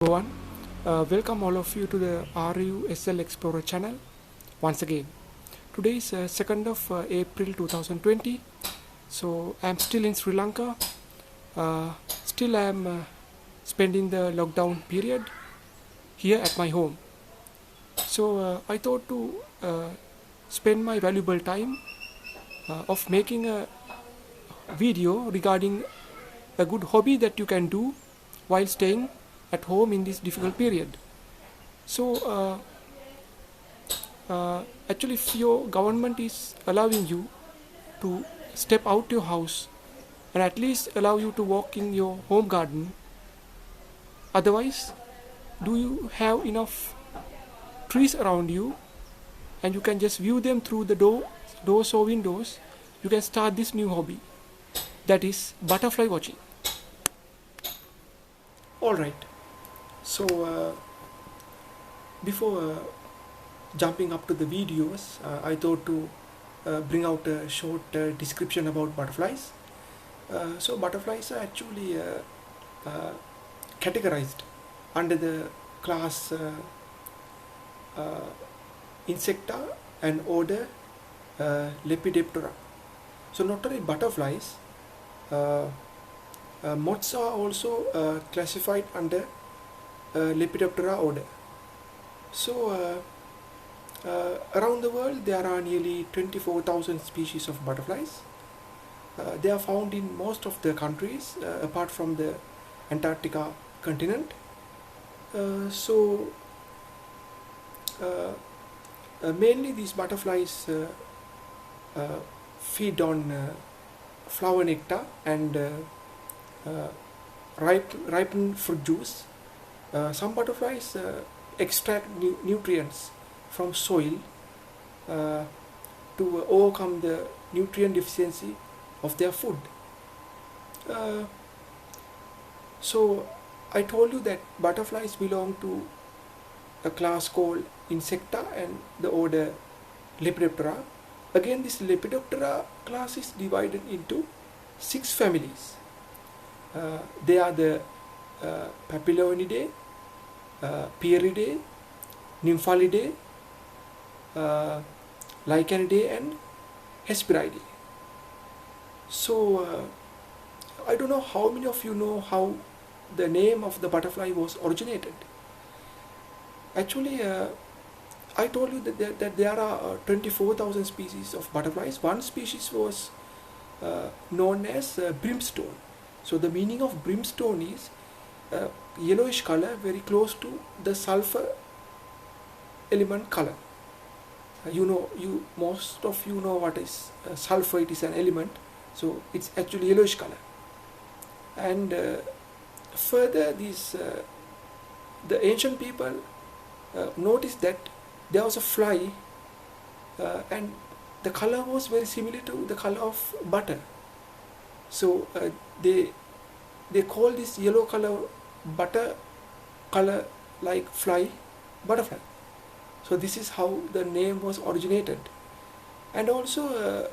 Everyone, welcome all of you to the RUSLexplorer channel once again. Today is 2nd of April 2020. So I am still in Sri Lanka. Still I am spending the lockdown period here at my home. So I thought to spend my valuable time of making a video regarding a good hobby that you can do while staying at home in this difficult period. So actually, if your government is allowing you to step out your house and at least allow you to walk in your home garden, otherwise, do you have enough trees around you and you can just view them through the doors or windows? You can start this new hobby, that is butterfly watching. Alright, so before jumping up to the videos, I thought to bring out a short description about butterflies. So butterflies are actually categorized under the class Insecta and order Lepidoptera. So not only butterflies, moths are also classified under Lepidoptera order. So around the world there are nearly 24,000 species of butterflies. They are found in most of the countries apart from the Antarctica continent. Mainly these butterflies feed on flower nectar and ripened fruit juice. Some butterflies extract nutrients from soil to overcome the nutrient deficiency of their food. So I told you that butterflies belong to a class called Insecta and the order Lepidoptera. Again, this Lepidoptera class is divided into 6 families. They are the Papilionidae, Pieridae, Nymphalidae, Lichenidae and Hesperidae. So I don't know how many of you know how the name of the butterfly was originated. Actually, I told you that there are 24,000 species of butterflies. One species was known as brimstone. So the meaning of brimstone is yellowish color, very close to the sulfur element color. Most of you know what is sulfur. It is an element, so it's actually yellowish color. And further, the ancient people noticed that there was a fly, and the color was very similar to the color of butter. So they call this yellow color butter color like fly butterfly. So this is how the name was originated. And also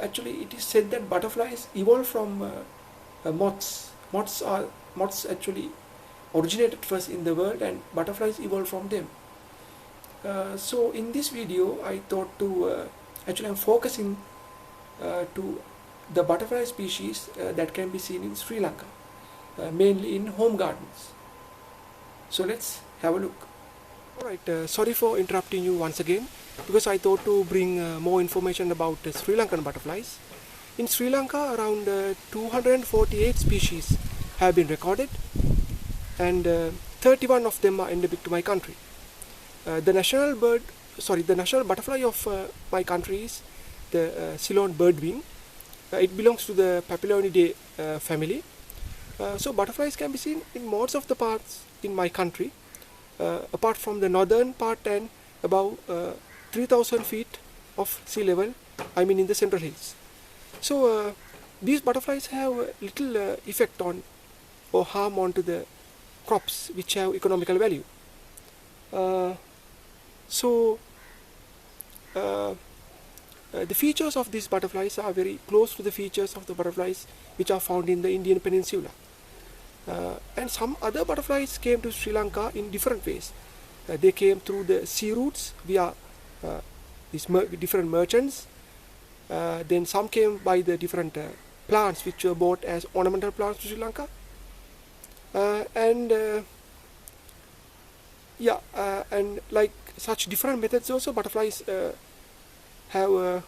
actually it is said that butterflies evolved from moths. Moths actually originated first in the world and butterflies evolved from them. So in this video I thought to actually I'm focusing to the butterfly species that can be seen in Sri Lanka, mainly in home gardens. So let's have a look. Alright, sorry for interrupting you once again, because I thought to bring more information about Sri Lankan butterflies. In Sri Lanka, around 248 species have been recorded, and 31 of them are endemic to my country. The national butterfly of my country is the Ceylon birdwing. It belongs to the Papilionidae family. So butterflies can be seen in most of the parts in my country, apart from the northern part and above 3,000 feet of sea level, I mean in the central hills. So these butterflies have little effect on or harm onto the crops which have economical value. The features of these butterflies are very close to the features of the butterflies which are found in the Indian peninsula. And some other butterflies came to Sri Lanka in different ways. They came through the sea routes via these different merchants. Then some came by the different plants which were bought as ornamental plants to Sri Lanka. And like such different methods also, butterflies have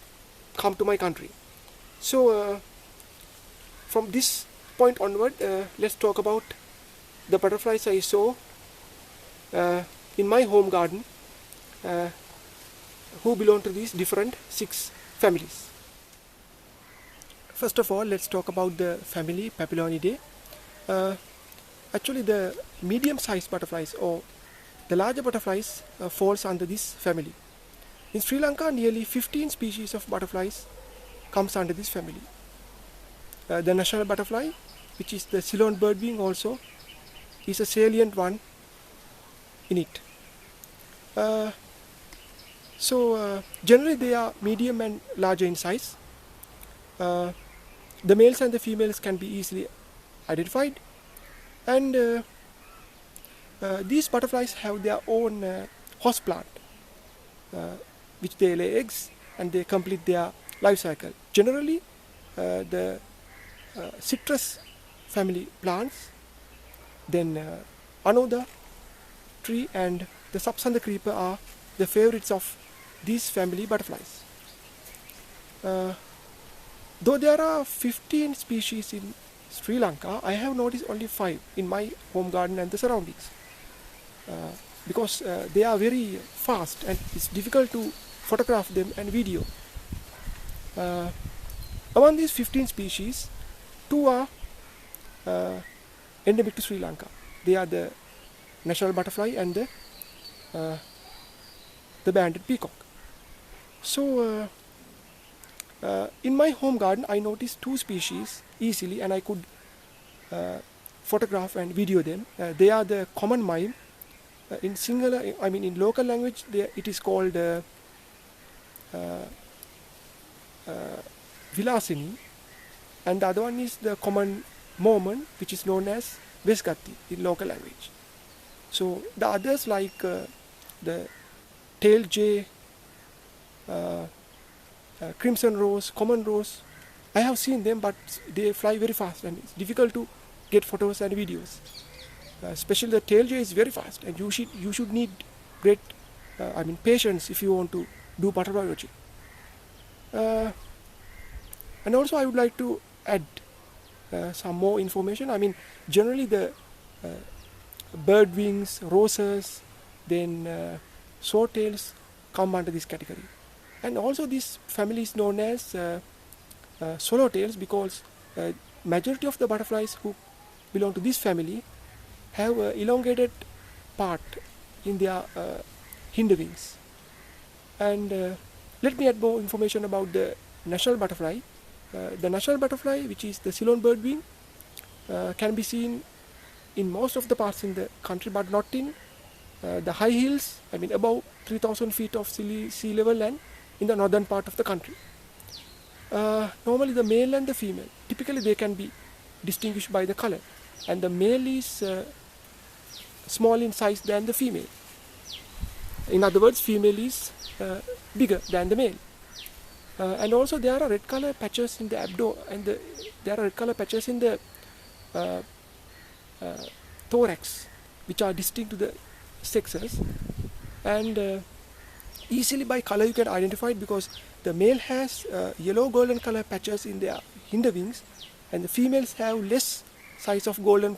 come to my country. So from this point onward, let's talk about the butterflies I saw in my home garden, who belong to these different 6 families. First of all, let's talk about the family Papilonidae. Actually, the medium-sized butterflies or the larger butterflies falls under this family. In Sri Lanka, nearly 15 species of butterflies comes under this family. The national butterfly, which is the Ceylon birdwing, also is a salient one in it. Generally they are medium and larger in size. The males and the females can be easily identified, and these butterflies have their own host plant, which they lay eggs and they complete their life cycle. Generally, the citrus family plants, then Anoda tree and the Sapsanda creeper are the favorites of these family butterflies. Though there are 15 species in Sri Lanka, I have noticed only 5 in my home garden and the surroundings, because they are very fast and it's difficult to photograph them and video. Among these 15 species, 2 are endemic to Sri Lanka. They are the national butterfly and the banded peacock. So in my home garden, I noticed 2 species easily, and I could photograph and video them. They are the common mime. In singular, I mean in local language, it is called Vilasini, and the other one is the common mormon, which is known as Vesgatti in local language. So the others like the tail jay, crimson rose, common rose, I have seen them, but they fly very fast and it's difficult to get photos and videos. Especially the tail jay is very fast, and you should need great patience if you want to do butterfly watching. And also I would like to add some more information. I mean, generally the bird wings, roses, then swordtails come under this category. And also this family is known as swallowtails, because majority of the butterflies who belong to this family have elongated part in their hinder wings. And let me add more information about the national butterfly. The national butterfly, which is the Ceylon birdwing, can be seen in most of the parts in the country, but not in the high hills, I mean above 3,000 feet of sea level, and in the northern part of the country. Normally the male and the female, typically they can be distinguished by the color, and the male is small in size than the female. In other words, female is bigger than the male. And also there are red color patches in the abdomen, and there are red color patches in the thorax, which are distinct to the sexes, and easily by color you can identify it, because the male has yellow golden color patches in their hinder wings, and the females have less size of golden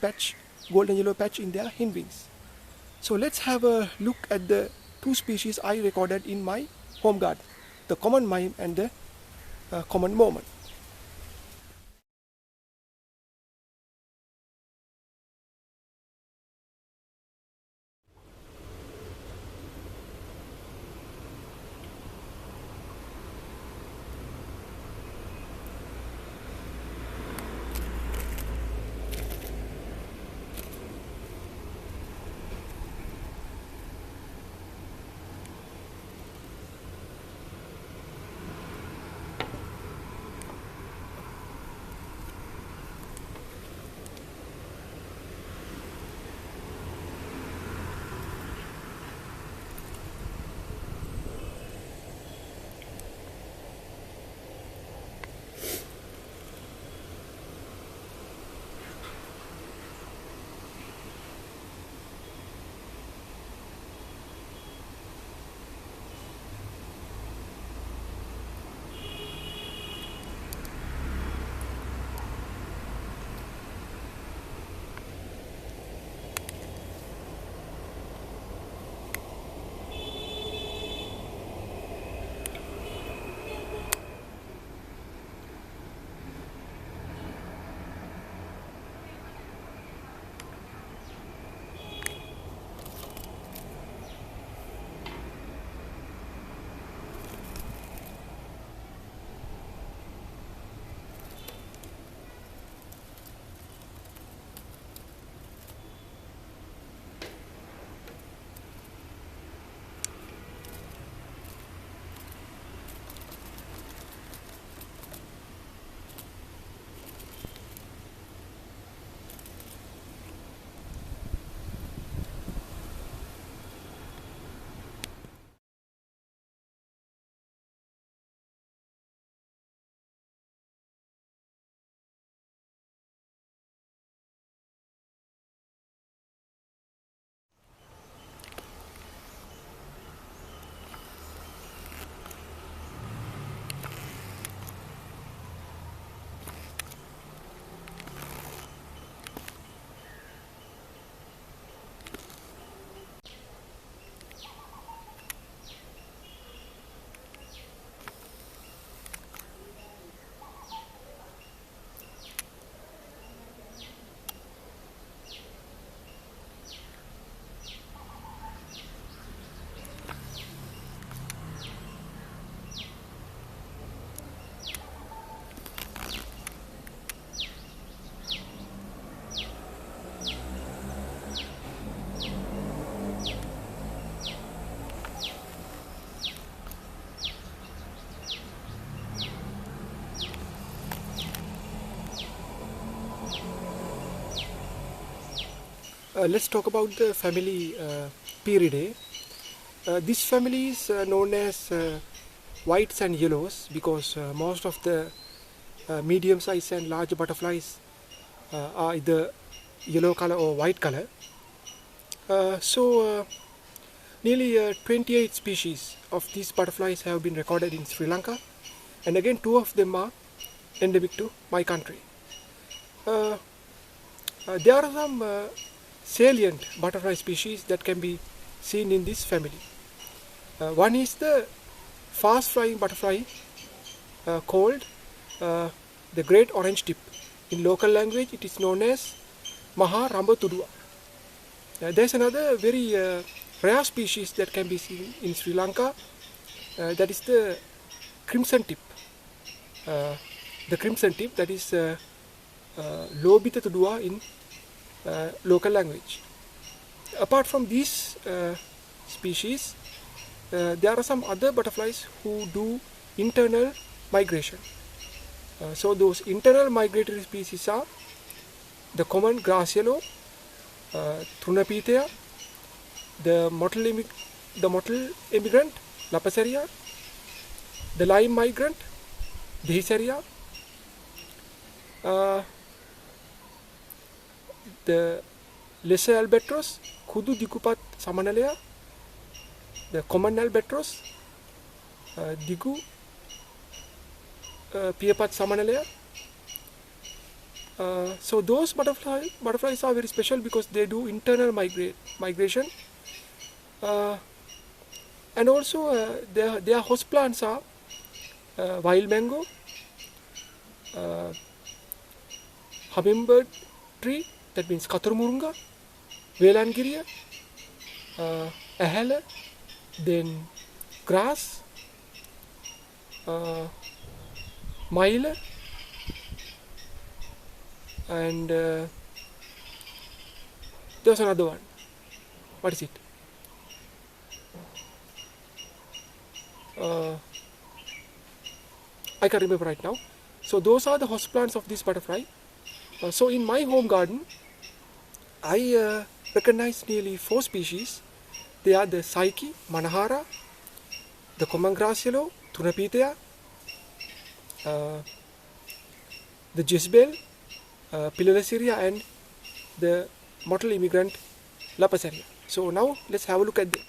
yellow patch in their hind wings. So let's have a look at the 2 species I recorded in my home garden, the common mime and the common mormon. Let's talk about the family Pieridae. This family is known as whites and yellows because most of the medium size and large butterflies are either yellow color or white color. Nearly 28 species of these butterflies have been recorded in Sri Lanka, and again 2 of them are endemic to my country. There are some salient butterfly species that can be seen in this family. One is the fast flying butterfly called the great orange tip. In local language it is known as Maha Ramba Tudua. There's another very rare species that can be seen in Sri Lanka, that is the crimson tip. The crimson tip, that is Lobita Tudua in local language. Apart from these species, there are some other butterflies who do internal migration. So those internal migratory species are the common grass yellow, Trunapitea, the mottled emigrant, Lapaceria, the lime migrant, Dehiceria, the lesser albatross, Kudu Digupat Samanalea, the common albatross, Digu Piapat Samanalea. So those butterflies are very special because they do internal migration, and also their host plants are wild mango, hummingbird tree, that means Katurmurunga, Velangiriya, Ahala, then grass, Maila, and there's another one. What is it? I can't remember right now. So those are the host plants of this butterfly. So in my home garden, I recognize nearly 4 species. They are the Psyche, Manahara, the common grass yellow, Thunapitea, the Jezebel, Pilolaceria, and the mottled immigrant Lapaceria. So now let's have a look at them.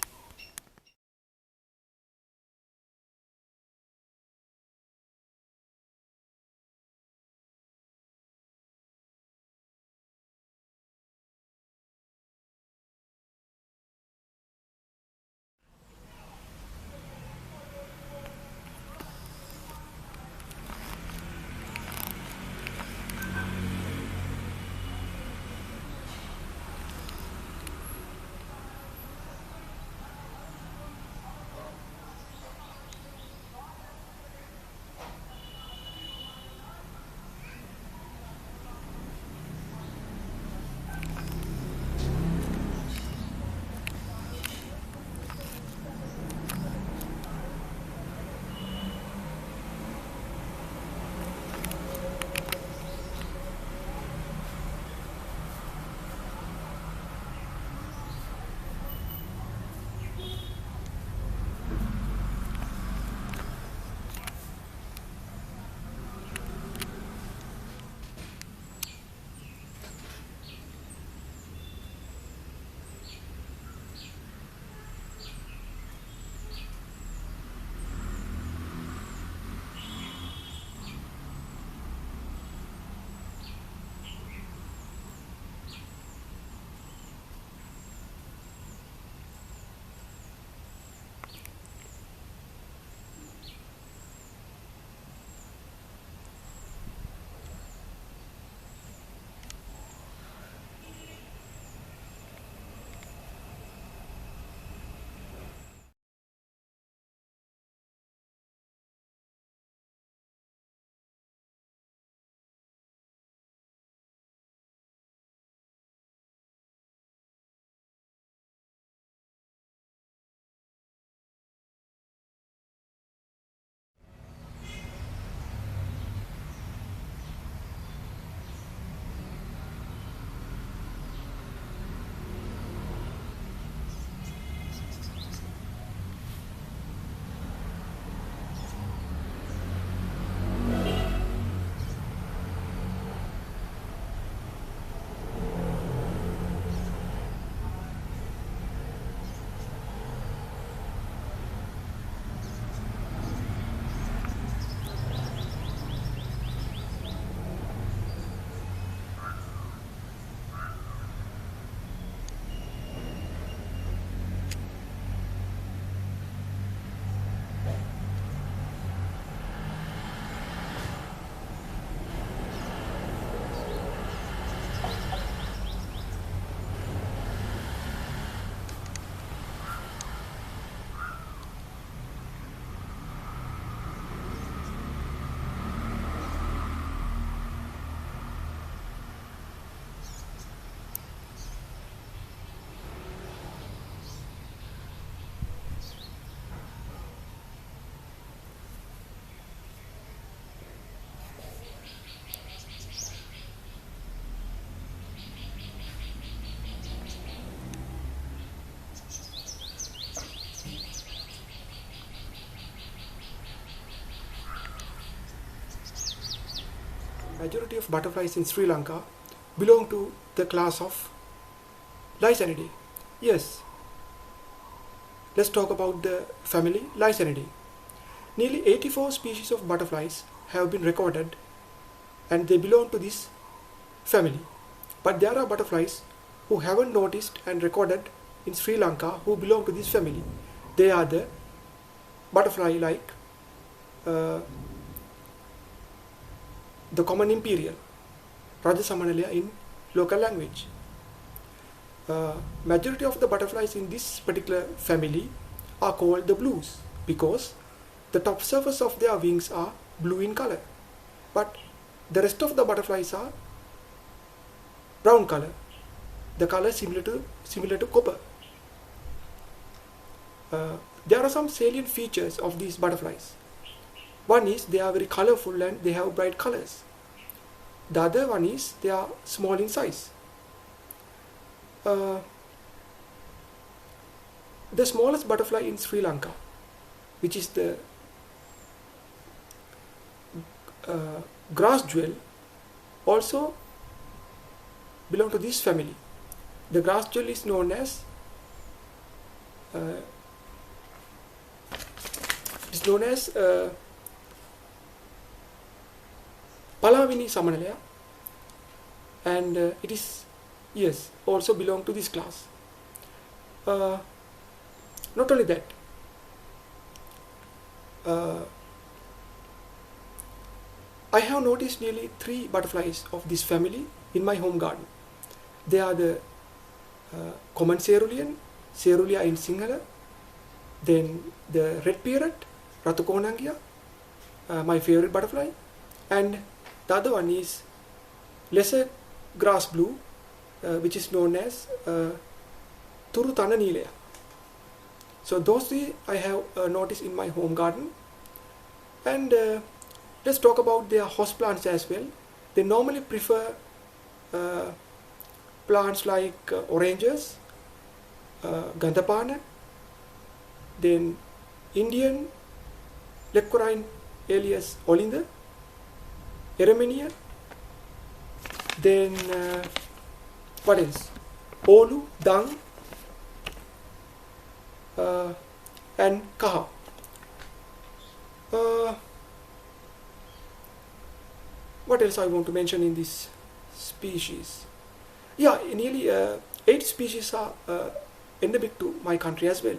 majority of butterflies in Sri Lanka belong to the class of Lysanidae. Yes, let's talk about the family Lysanidae. Nearly 84 species of butterflies have been recorded and they belong to this family. But there are butterflies who haven't noticed and recorded in Sri Lanka who belong to this family. They are the butterfly like the common imperial, Rajasamanalaya in local language. Majority of the butterflies in this particular family are called the blues because the top surface of their wings are blue in color, but the rest of the butterflies are brown color, the color similar to copper. There are some salient features of these butterflies. One is they are very colorful and they have bright colors. The other one is they are small in size. The smallest butterfly in Sri Lanka, which is the grass jewel, also belong to this family. The grass jewel is known as Palavini Samanalaya, and it is also belong to this class. Not only that, I have noticed nearly 3 butterflies of this family in my home garden. They are the common cerulean, Cerulia in Sinhala, then the red parrot, Ratukonangia, my favorite butterfly, and the other one is lesser grass blue, which is known as Turutana Nilaya. So those 3 I have noticed in my home garden. And let's talk about their host plants as well. They normally prefer plants like oranges, Gandapana, then Indian Leccorine alias Olinda, Eremenia, then what else? Olu, Dang, and Kaha. What else I want to mention in this species? Yeah, nearly 8 species are endemic to my country as well.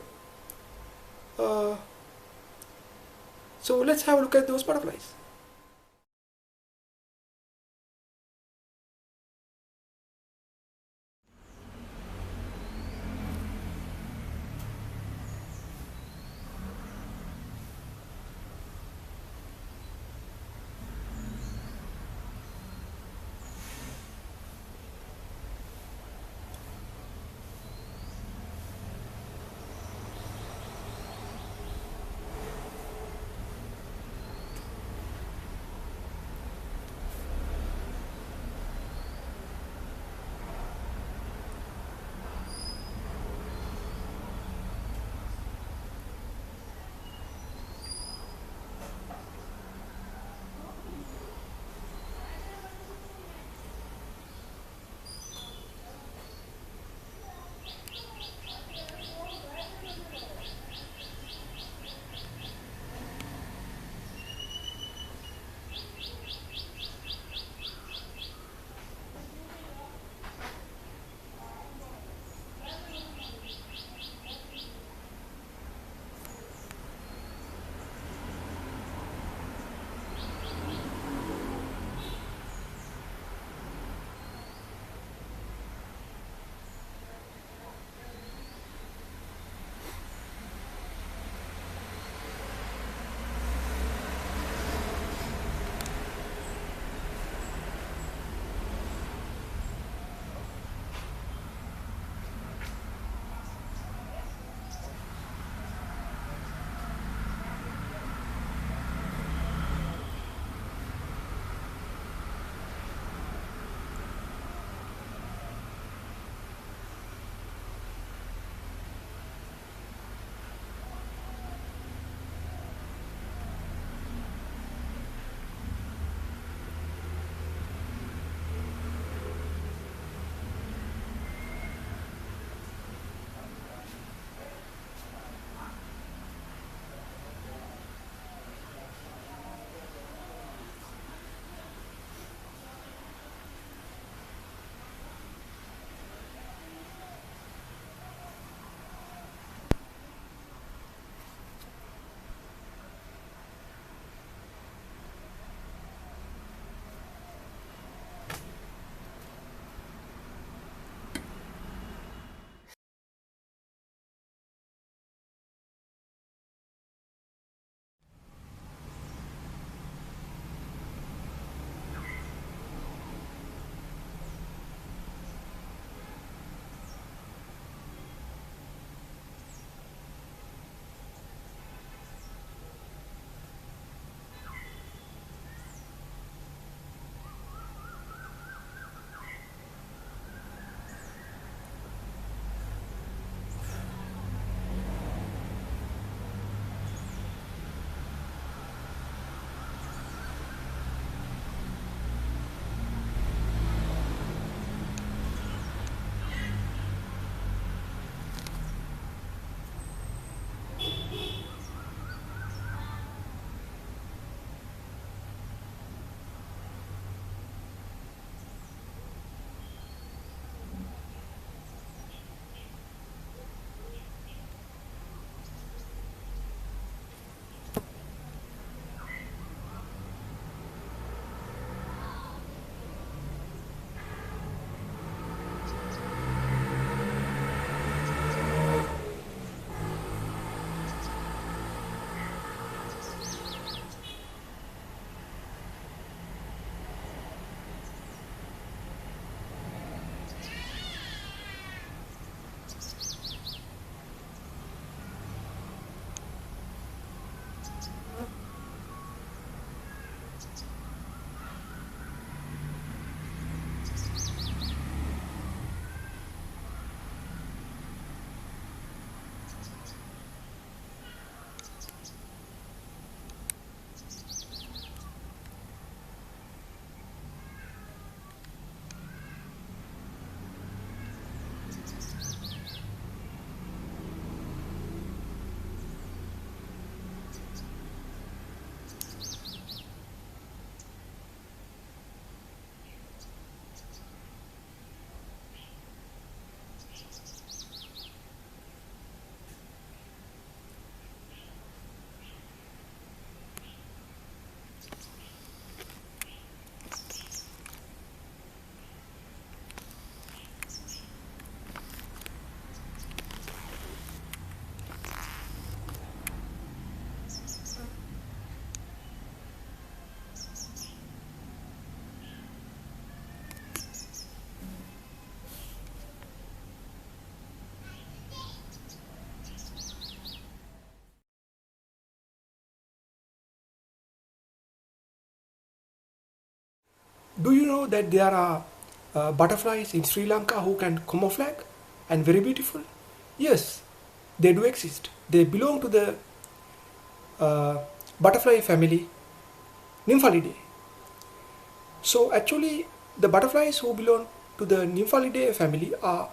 So let's have a look at those butterflies. Do you know that there are butterflies in Sri Lanka who can camouflage and very beautiful? Yes, they do exist. They belong to the butterfly family Nymphalidae. So actually the butterflies who belong to the Nymphalidae family are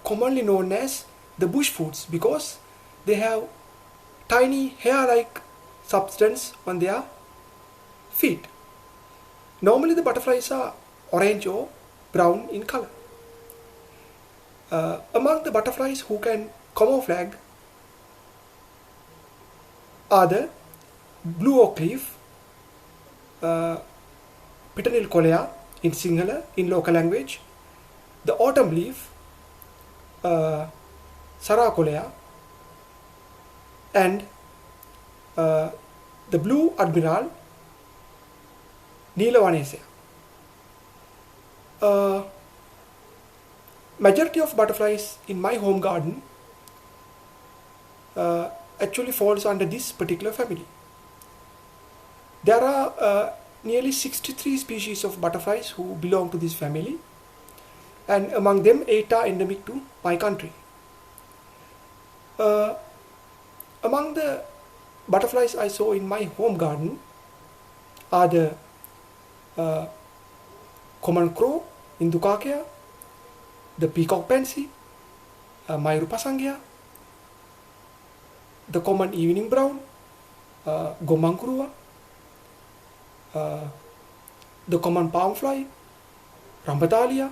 commonly known as the bush fruits because they have tiny hair-like substance on their feet. Normally the butterflies are orange or brown in color. Among the butterflies who can camouflage are the blue oak leaf, Pitanil colea in Sinhala in local language, the autumn leaf, Sara colea, and the blue admiral, Neelavanacea. Majority of butterflies in my home garden actually falls under this particular family. There are nearly 63 species of butterflies who belong to this family, and among them 8 are endemic to my country. Among the butterflies I saw in my home garden are the common crow, Indukakea, the peacock pansy, Mayurupasangya, the common evening brown, Gomankurua, the common palm fly, Rambatalia,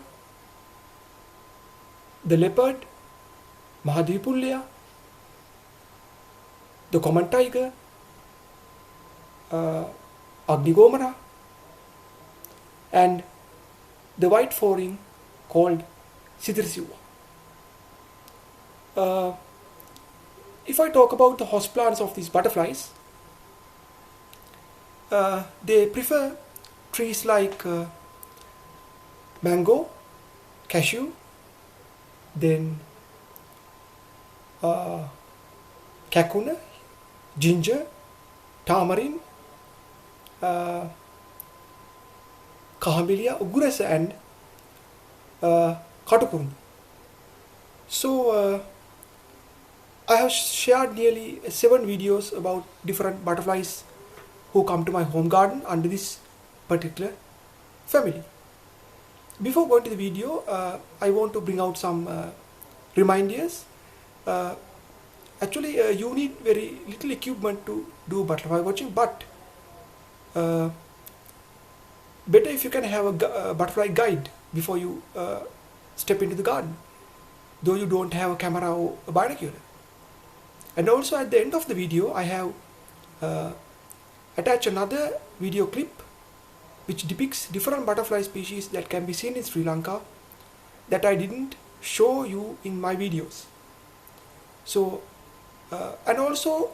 the leopard, Mahadvipulya, the common tiger, Agnigomara, and the white foreign called Sidirsiwa. If I talk about the host plants of these butterflies, they prefer trees like mango, cashew, then kakuna, ginger, tamarind, Kahamilia, Ugurasa, and Katukurundu. So I have shared nearly 7 videos about different butterflies who come to my home garden under this particular family. Before going to the video, I want to bring out some reminders. Actually, you need very little equipment to do butterfly watching, but better if you can have a butterfly guide before you step into the garden, though you don't have a camera or a binocular. And also at the end of the video, I have attached another video clip which depicts different butterfly species that can be seen in Sri Lanka that I didn't show you in my videos. So and also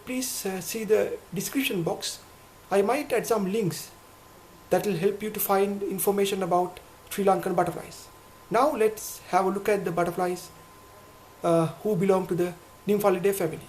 please see the description box. I might add some links that will help you to find information about Sri Lankan butterflies. Now let's have a look at the butterflies who belong to the Nymphalidae family.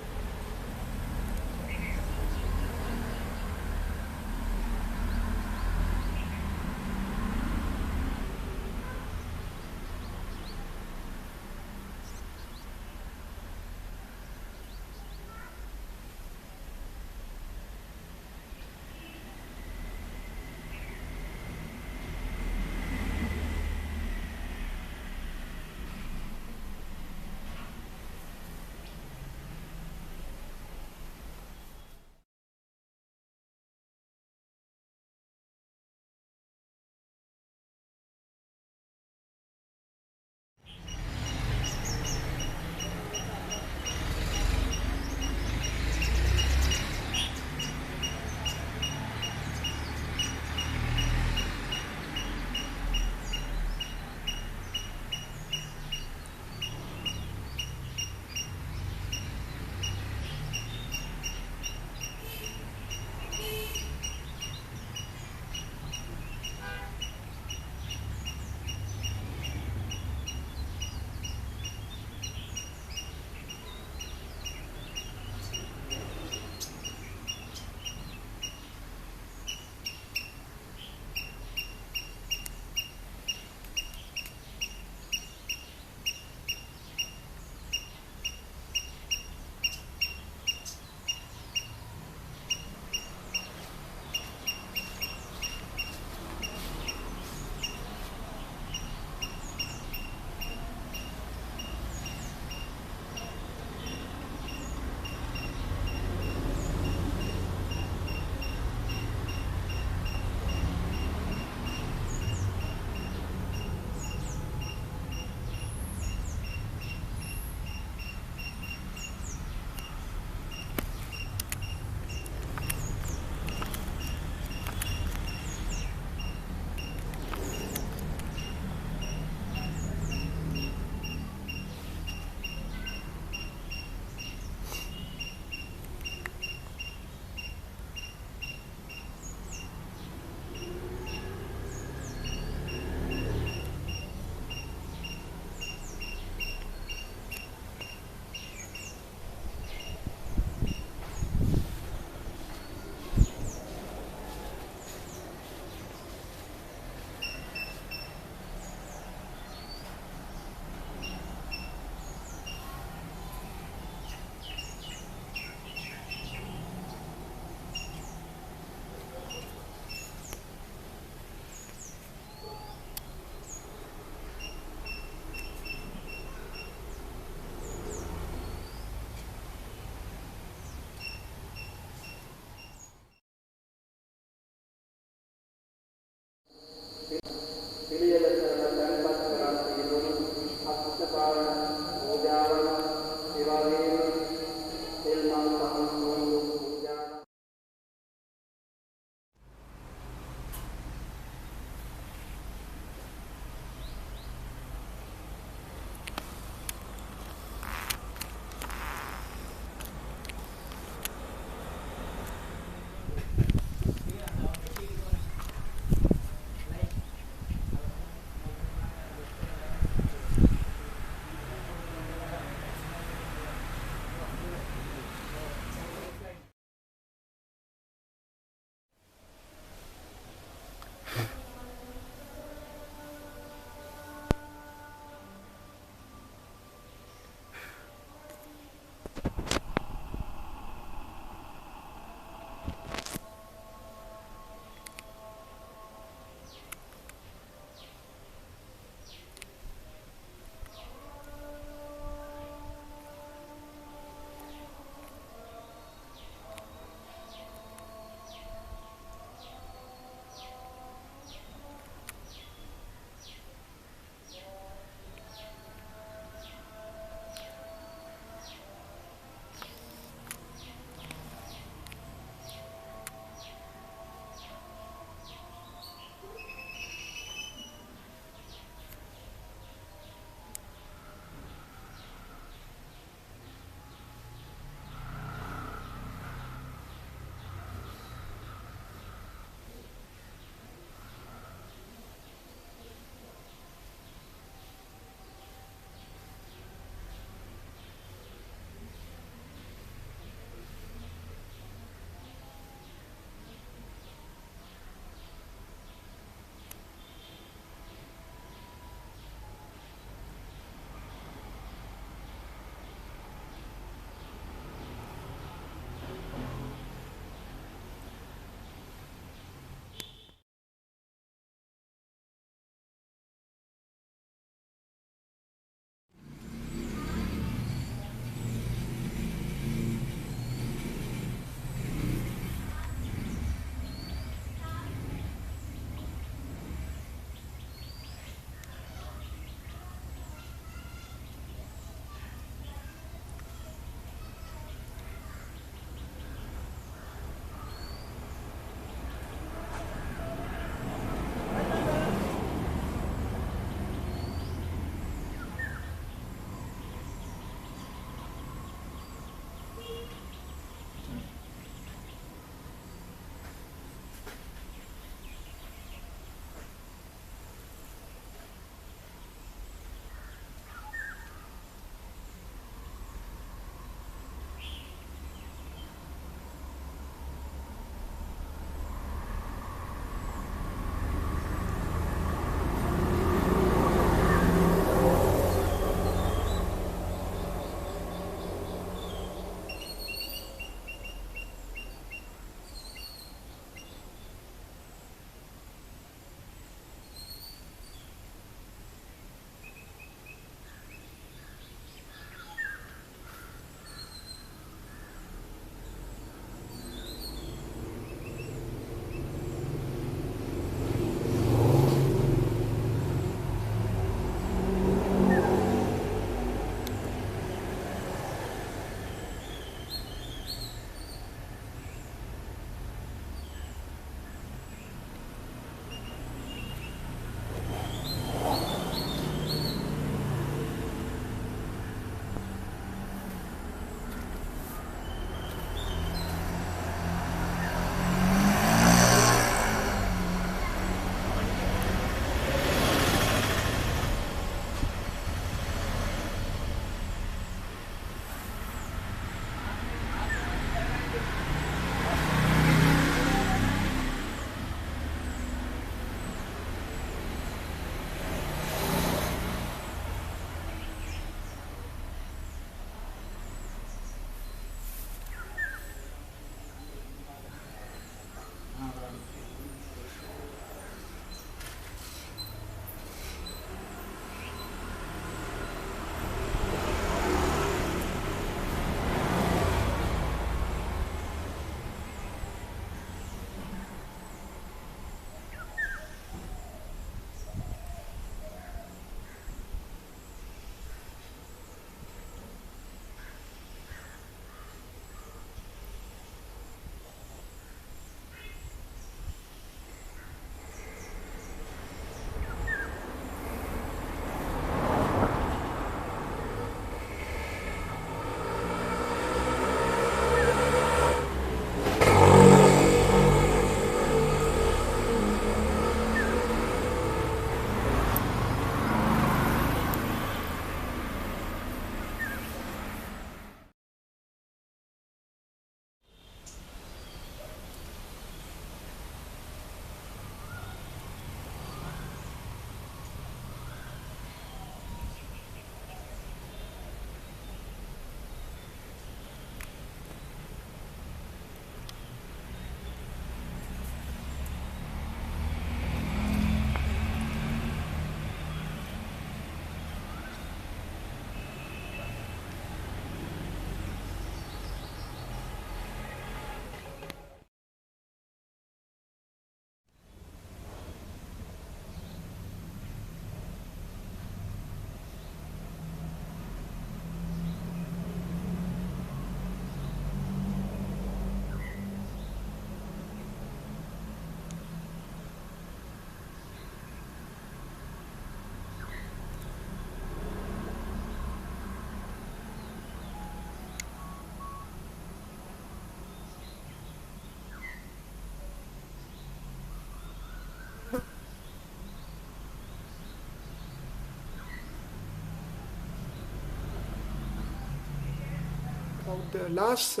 about the last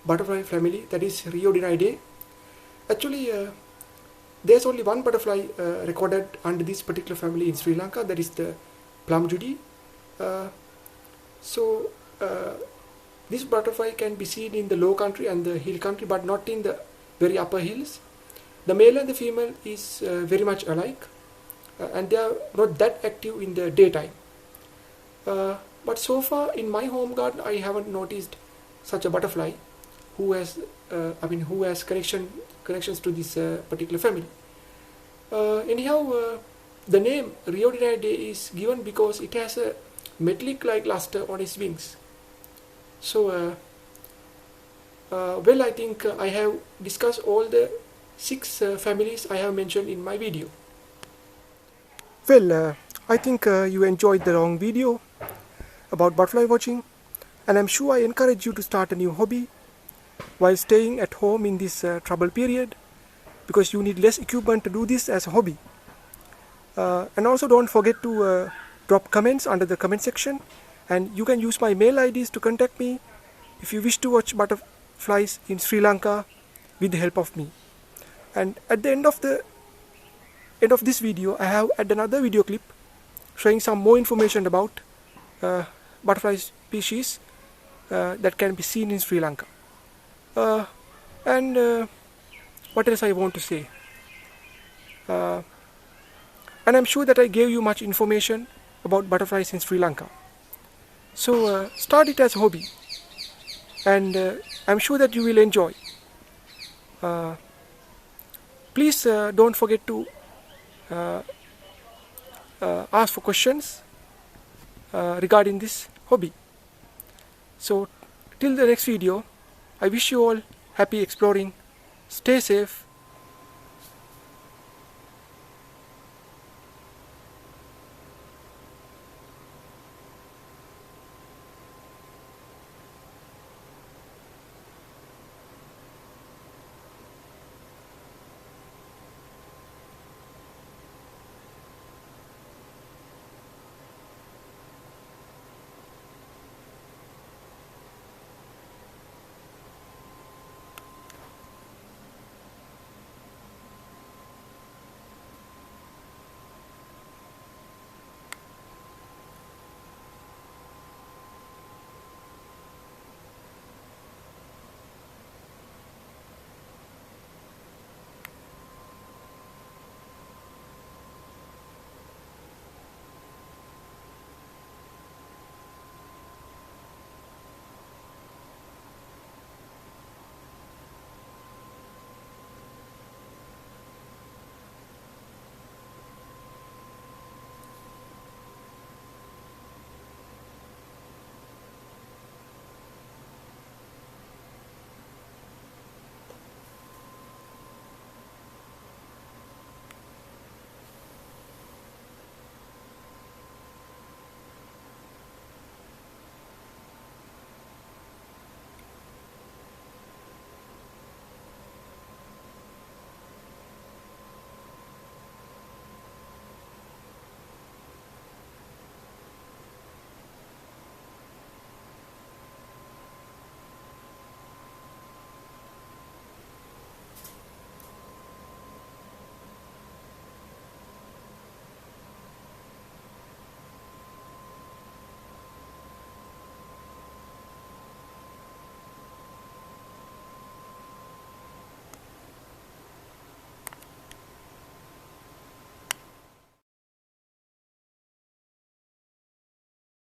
butterfly family, that is Rhodinidae. Actually, there's only one butterfly recorded under this particular family in Sri Lanka, that is the plum judy. This butterfly can be seen in the low country and the hill country, but not in the very upper hills. The male and the female is very much alike, and they are not that active in the daytime. But so far in my home garden, I haven't noticed such a butterfly who has, who has connections to this particular family. Anyhow, the name Rhodinidae is given because it has a metallic-like luster on its wings. So, well, I think I have discussed all the 6 families I have mentioned in my video. Well, I think you enjoyed the long video about butterfly watching, and I'm sure I encourage you to start a new hobby while staying at home in this trouble period, because you need less equipment to do this as a hobby. And also don't forget to drop comments under the comment section, and you can use my mail IDs to contact me if you wish to watch butterflies in Sri Lanka with the help of me. And at the end of this video, I have added another video clip showing some more information about butterfly species that can be seen in Sri Lanka. What else I want to say? And I'm sure that I gave you much information about butterflies in Sri Lanka. So start it as a hobby, and I'm sure that you will enjoy. Please don't forget to ask for questions regarding this hobby. So till the next video, I wish you all happy exploring. Stay safe